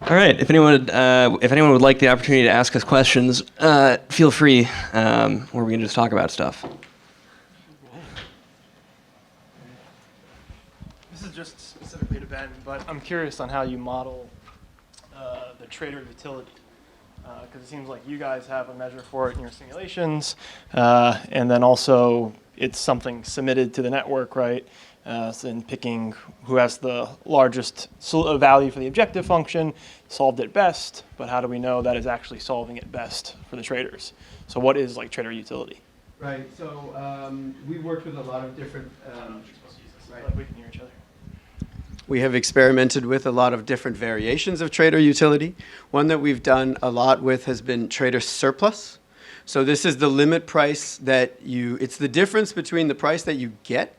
All right. If anyone would like the opportunity to ask us questions, feel free, or we can just talk about stuff. This is just specifically to Ben, but I'm curious on how you model the trader utility, because it seems like you guys have a measure for it in your simulations, and then also it's something submitted to the network, right? So in picking who has the largest value for the objective function, solved it best, but how do we know that is actually solving it best for the traders? So what is like trader utility? Right, so we worked with a lot of different... right. Like we can hear each other. We have experimented with a lot of different variations of trader utility. One that we've done a lot with has been trader surplus. So this is the limit price that it's the difference between the price that you get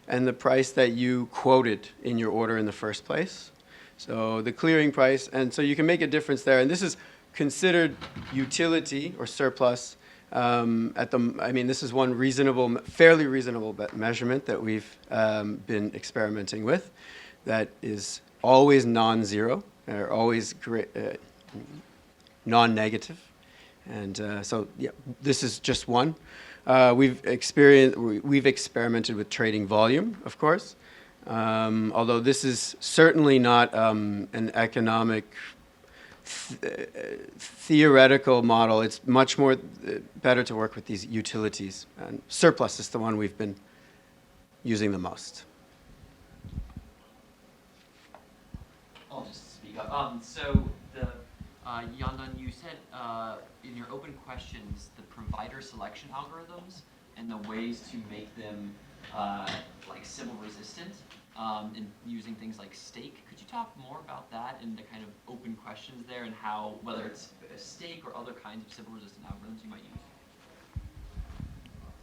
and the price that you quoted in your order in the first place. So the clearing price, and so you can make a difference there. And this is considered utility or surplus this is one fairly reasonable measurement that we've been experimenting with that is always non-zero, or always non-negative. And so yeah, this is just one. We've experimented with trading volume, of course, although this is certainly not an economic theoretical model. It's much more better to work with these utilities. And surplus is the one we've been using the most. I'll just speak up. So Yondon, you said in your open questions, the provider selection algorithms and the ways to make them like Sybil resistant and using things like stake. Could you talk more about that and the kind of open questions there and how, whether it's a stake or other kinds of Sybil resistant algorithms you might use?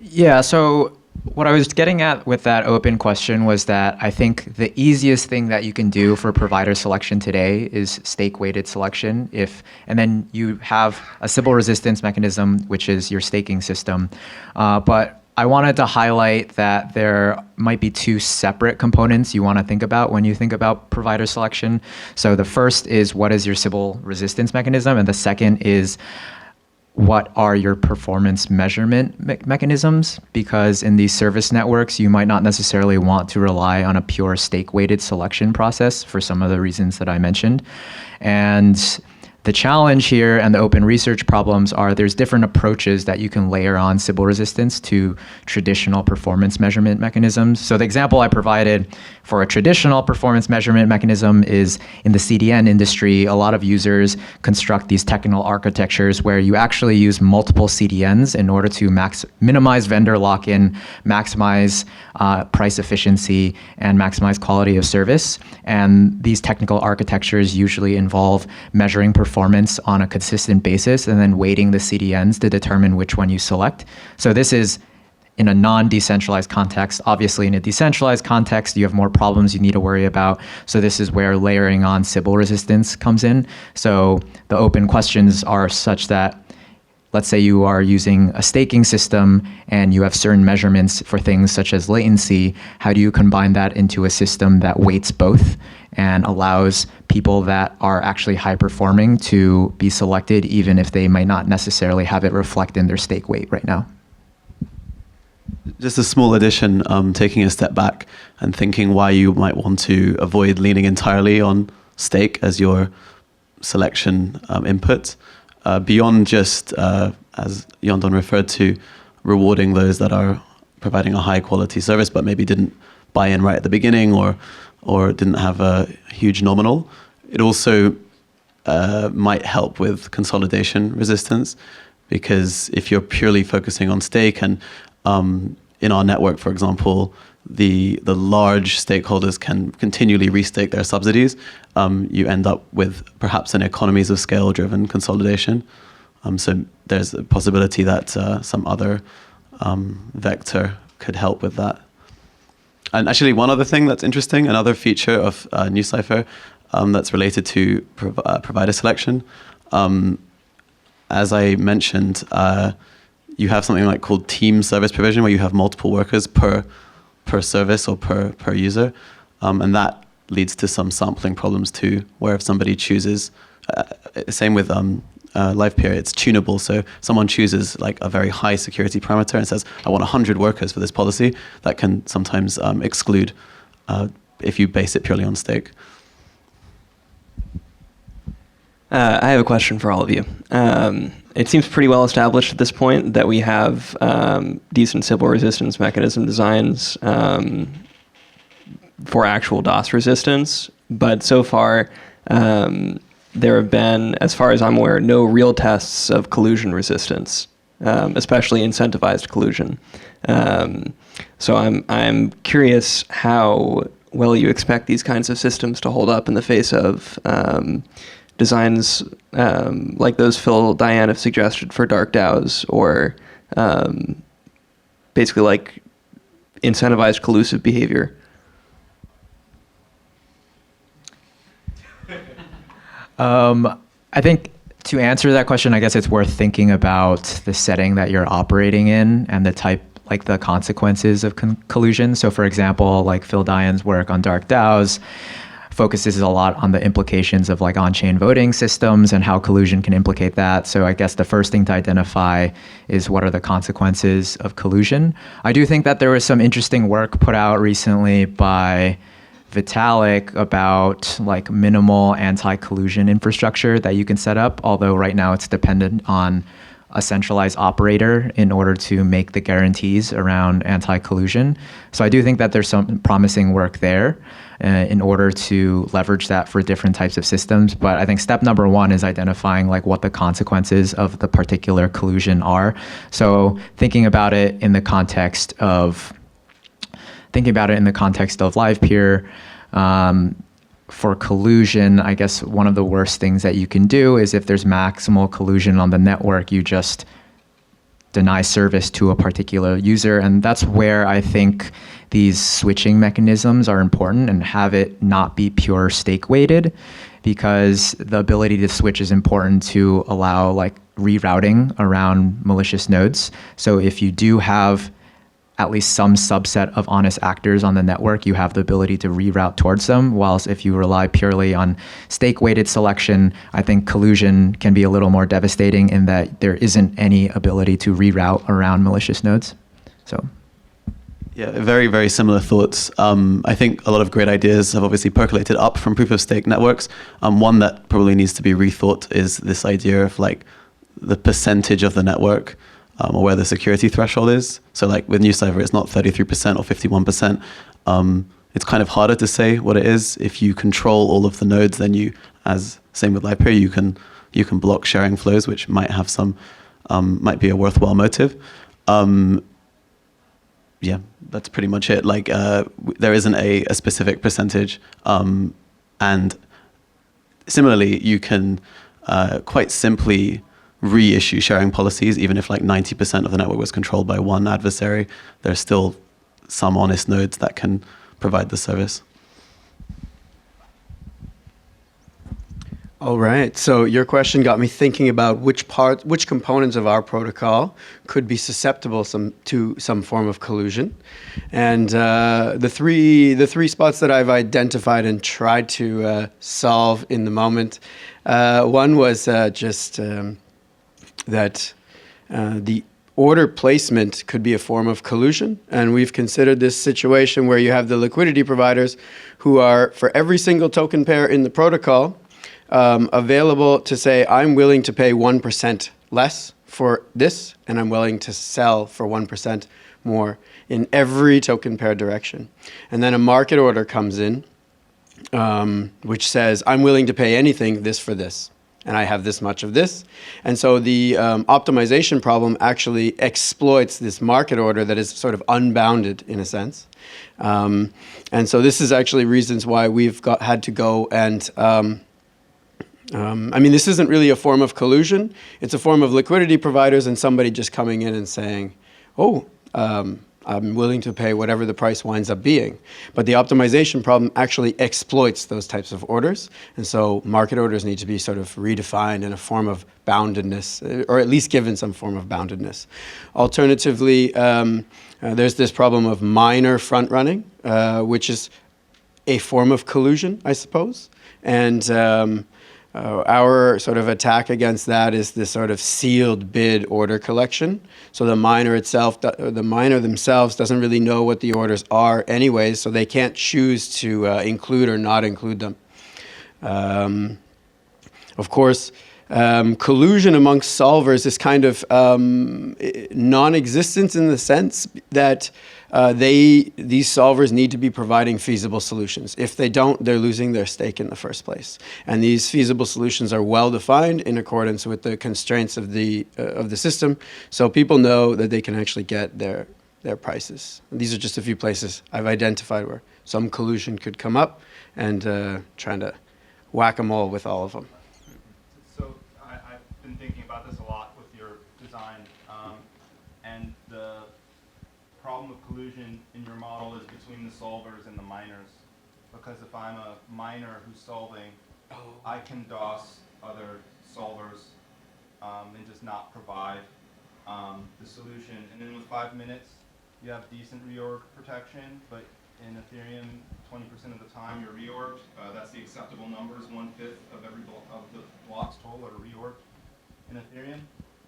Yeah, so what I was getting at with that open question was that I think the easiest thing that you can do for provider selection today is stake-weighted selection. And then you have a Sybil resistance mechanism, which is your staking system. But I wanted to highlight that there might be two separate components you want to think about when you think about provider selection. So the first is, what is your Sybil resistance mechanism? And the second is, what are your performance measurement mechanisms? Because in these service networks, you might not necessarily want to rely on a pure stake-weighted selection process for some of the reasons that I mentioned. And the challenge here and the open research problems are there's different approaches that you can layer on Sybil resistance to traditional performance measurement mechanisms. So the example I provided for a traditional performance measurement mechanism is in the CDN industry, a lot of users construct these technical architectures where you actually use multiple CDNs in order to minimize vendor lock-in, maximize price efficiency, and maximize quality of service. And these technical architectures usually involve measuring performance on a consistent basis and then weighting the CDNs to determine which one you select. So this is in a non-decentralized context. Obviously, in a decentralized context, you have more problems you need to worry about. So this is where layering on Sybil resistance comes in. So the open questions are such that, let's say you are using a staking system and you have certain measurements for things such as latency. How do you combine that into a system that weights both and allows people that are actually high performing to be selected, even if they might not necessarily have it reflect in their stake weight right now? Just a small addition, taking a step back and thinking why you might want to avoid leaning entirely on stake as your selection input. Beyond just, as Yondon referred to, rewarding those that are providing a high quality service but maybe didn't buy in right at the beginning or didn't have a huge nominal. It also might help with consolidation resistance, because if you're purely focusing on stake, and in our network, for example, the large stakeholders can continually restake their subsidies, you end up with perhaps an economies of scale driven consolidation. So there's a possibility that some other vector could help with that. And actually, one other thing that's interesting, another feature of NuCypher that's related to provider selection. As I mentioned, you have something like called team service provision, where you have multiple workers per service or per user, and that leads to some sampling problems too, where if somebody chooses, same with live peer, it's tunable. So someone chooses like a very high security parameter and says, I want 100 workers for this policy. That can sometimes exclude if you base it purely on stake. I have a question for all of you. It seems pretty well established at this point that we have decent Sybil resistance mechanism designs for actual DOS resistance, but so far there have been, as far as I'm aware, no real tests of collusion resistance, especially incentivized collusion. So I'm curious how well you expect these kinds of systems to hold up in the face of designs like those Phil Diane have suggested for dark DAOs, or basically like incentivized collusive behavior. I think to answer that question, I guess it's worth thinking about the setting that you're operating in and the type, like the consequences of collusion. So for example, like Phil Diane's work on dark DAOs focuses a lot on the implications of like on-chain voting systems and how collusion can implicate that. So I guess the first thing to identify is what are the consequences of collusion. I do think that there was some interesting work put out recently by Vitalik about like minimal anti-collusion infrastructure that you can set up, although right now it's dependent on a centralized operator in order to make the guarantees around anti-collusion. So I do think that there's some promising work there in order to leverage that for different types of systems. But I think step number one is identifying like what the consequences of the particular collusion are. So thinking about it in the context of live peer, for collusion, I guess one of the worst things that you can do is if there's maximal collusion on the network, you just deny service to a particular user. And that's where I think these switching mechanisms are important, and have it not be pure stake weighted, because the ability to switch is important to allow like rerouting around malicious nodes. So if you do have at least some subset of honest actors on the network, you have the ability to reroute towards them. Whilst if you rely purely on stake-weighted selection, I think collusion can be a little more devastating in that there isn't any ability to reroute around malicious nodes. So, yeah, very, very similar thoughts. I think a lot of great ideas have obviously percolated up from proof-of-stake networks. One that probably needs to be rethought is this idea of like the percentage of the network or where the security threshold is. So like with NewsCipher, it's not 33% or 51%. It's kind of harder to say what it is. If you control all of the nodes, then you, as same with LivePeer, you can block sharing flows, which might have some, might be a worthwhile motive. Yeah, that's pretty much it. Like there isn't a specific percentage. And similarly, you can quite simply reissue sharing policies, even if like 90% of the network was controlled by one adversary. There's still some honest nodes that can provide the service. All right, so your question got me thinking about which components of our protocol could be susceptible to some form of collusion. And the three spots that I've identified and tried to solve in the moment, one was that the order placement could be a form of collusion. And we've considered this situation where you have the liquidity providers who are, for every single token pair in the protocol, available to say, I'm willing to pay 1% less for this, and I'm willing to sell for 1% more in every token pair direction. And then a market order comes in, which says, I'm willing to pay anything, this for this, and I have this much of this. And so the optimization problem actually exploits this market order that is sort of unbounded in a sense. And so this is actually reasons why we've had to go and, I mean, this isn't really a form of collusion. It's a form of liquidity providers and somebody just coming in and saying, oh, I'm willing to pay whatever the price winds up being. But the optimization problem actually exploits those types of orders. And so market orders need to be sort of redefined in a form of boundedness, or at least given some form of boundedness. Alternatively, there's this problem of minor front running, which is a form of collusion, I suppose. And our sort of attack against that is this sort of sealed bid order collection. So the miner itself, the miner themselves doesn't really know what the orders are anyways, so they can't choose to include or not include them. Of course, collusion amongst solvers is kind of non-existent in the sense that these solvers need to be providing feasible solutions. If they don't, they're losing their stake in the first place. And these feasible solutions are well defined in accordance with the constraints of the system, so people know that they can actually get their prices. And these are just a few places I've identified where some collusion could come up, and trying to whack them all with all of them. So I've been thinking about this a lot with your design, and the problem of collusion in your model is between the solvers and the miners. Because if I'm a miner who's solving, I can DOS other solvers and just not provide the solution. And then with 5 minutes, you have decent reorg protection, but in Ethereum, 20% of the time you're reorged. That's the acceptable numbers. 1/5 of of the blocks total are reorged in Ethereum.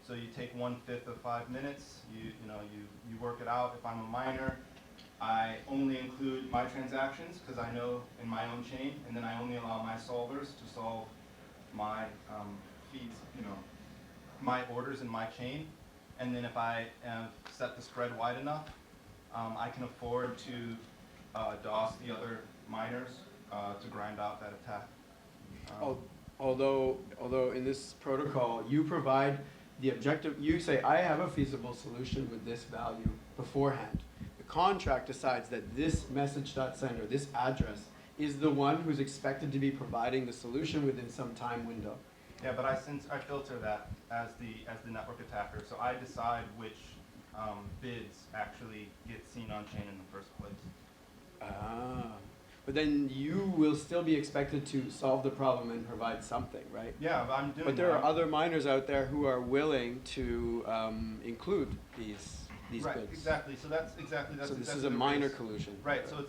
So you take 1/5 of 5 minutes. You work it out. If I'm a miner, I only include my transactions because I know in my own chain, and then I only allow my solvers to solve my feeds. My orders in my chain. And then if I set the spread wide enough, I can afford to DOS the other miners to grind out that attack. Although in this protocol, you provide the objective, you say, I have a feasible solution with this value beforehand. The contract decides that this message.send or this address is the one who's expected to be providing the solution within some time window. Yeah, but I filter that as the network attacker, so I decide which bids actually get seen on chain in the first place. But then you will still be expected to solve the problem and provide something, right? Yeah, I'm doing. But there are other miners out there who are willing to include these right, bids. exactly. So that's exactly. So this is a minor collusion. Right. So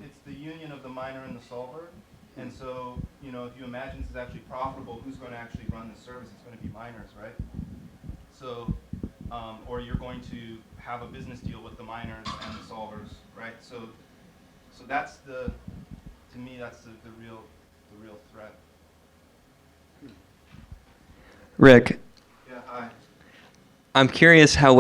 it's the union of the miner and the solver. And so, if you imagine this is actually profitable, who's going to actually run the service? It's going to be miners, right? So, or you're going to have a business deal with the miners and the solvers, right? So that's to me, that's the real threat. Rick, Yeah, hi. I'm curious how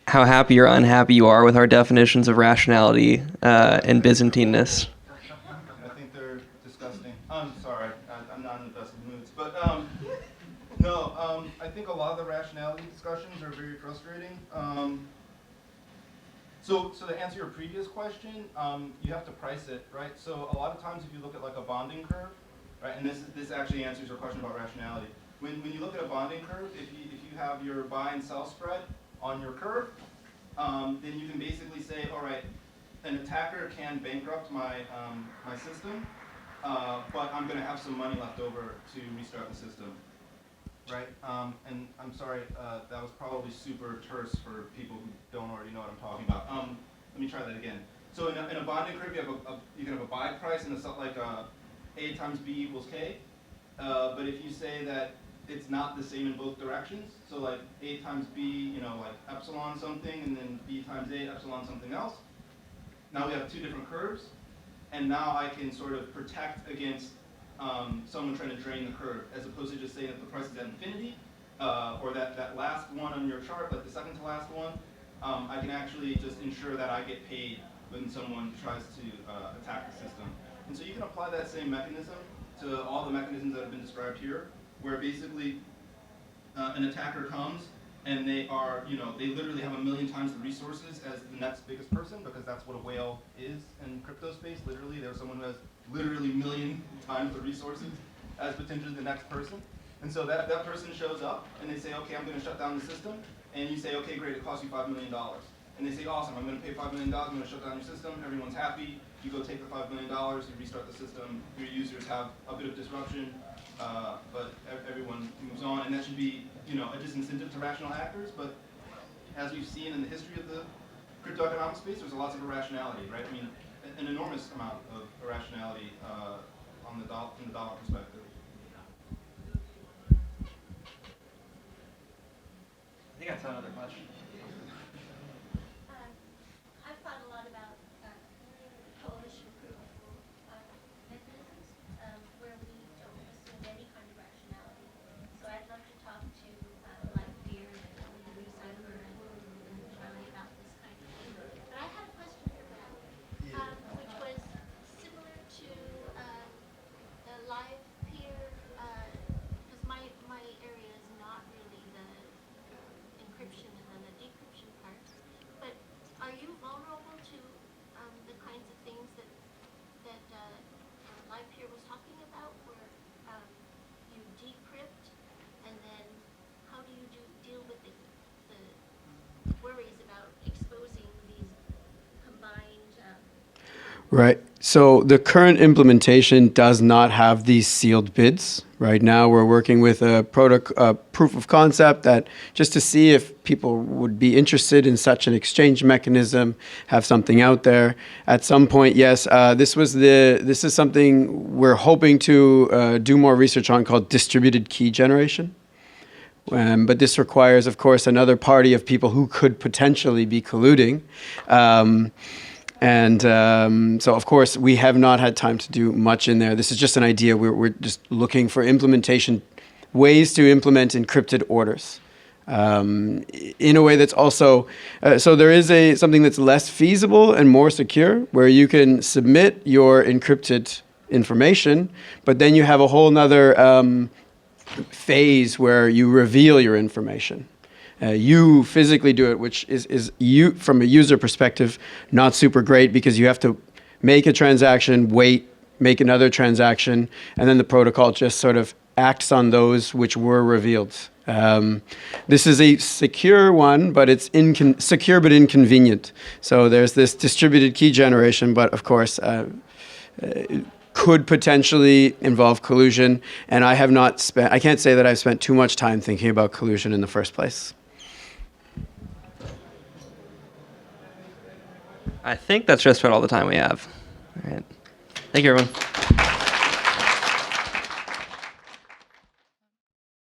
happy or unhappy you are with our definitions of rationality and Byzantineness. I think they're disgusting. I'm sorry, I'm not in the best of moods. But no, I think a lot of the rationality discussions are very frustrating. So to answer your previous question, you have to price it, right? So a lot of times if you look at like a bonding curve, right, and this actually answers your question about rationality. When you look at a bonding curve, if you have your buy and sell spread on your curve, then you can basically say, all right, an attacker can bankrupt my my system, but I'm going to have some money left over to restart the system, right? And I'm sorry, that was probably super terse for people who don't already know what I'm talking about. Let me try that again. So in a bonding curve, you can have a buy price and like A times B equals K. But if you say that it's not the same in both directions, so like A times B, like epsilon something, and then B times A, epsilon something else. Now we have two different curves, and now I can sort of protect against someone trying to drain the curve, as opposed to just saying that the price is at infinity, or that last one on your chart, like the second to last one, I can actually just ensure that I get paid when someone tries to attack the system. And so you can apply that same mechanism to all the mechanisms that have been described here, where basically an attacker comes and they are, they literally have 1,000,000 times the resources as the next biggest person, because that's what a whale is in crypto space. Literally, there's someone who has literally 1,000,000 times the resources as potentially the next person. And so that person shows up and they say, okay, I'm going to shut down the system. And you say, okay, great, it cost you $5 million. And they say, awesome, I'm going to pay $5 million, I'm going to shut down your system, everyone's happy. You go take the $5 million, you restart the system, your users have a bit of disruption, but everyone moves on, and that should be, a disincentive to rational actors. But as we've seen in the history of the cryptoeconomic space, there's lots of irrationality, right? I mean, an enormous amount of irrationality from the dollar perspective. I think I saw another question. I've thought a lot about coalition proof mechanisms where we don't assume any kind of rationality. So I'd love to talk to like Beard and the recycler and Charlie about this kind of thing. But I had a question for Matt, which was similar to the live peer, because my area is not really the encryption and then the decryption part. But are you vulnerable to the kinds of things that live peer was talking about, where you decrypt and then how do you deal with the worries about exposing these combined? Right. So the current implementation does not have these sealed bids. Right now, we're working with a proof of concept that just to see if people would be interested in such an exchange mechanism, have something out there. At some point, yes, this is something we're hoping to do more research on, called distributed key generation. But this requires, of course, another party of people who could potentially be colluding. So, of course, we have not had time to do much in there. This is just an idea. We're just looking for implementation, ways to implement encrypted orders in a way that's also, so there is something that's less feasible and more secure, where you can submit your encrypted information, but then you have a whole nother phase where you reveal your information. You physically do it, which is you from a user perspective not super great, because you have to make a transaction, wait, make another transaction, and then the protocol just sort of acts on those which were revealed. This is a secure one, but it's secure but inconvenient. So there's this distributed key generation, but of course could potentially involve collusion. And I can't say that I've spent too much time thinking about collusion in the first place. I think that's just about all the time we have. All right. Thank you, everyone.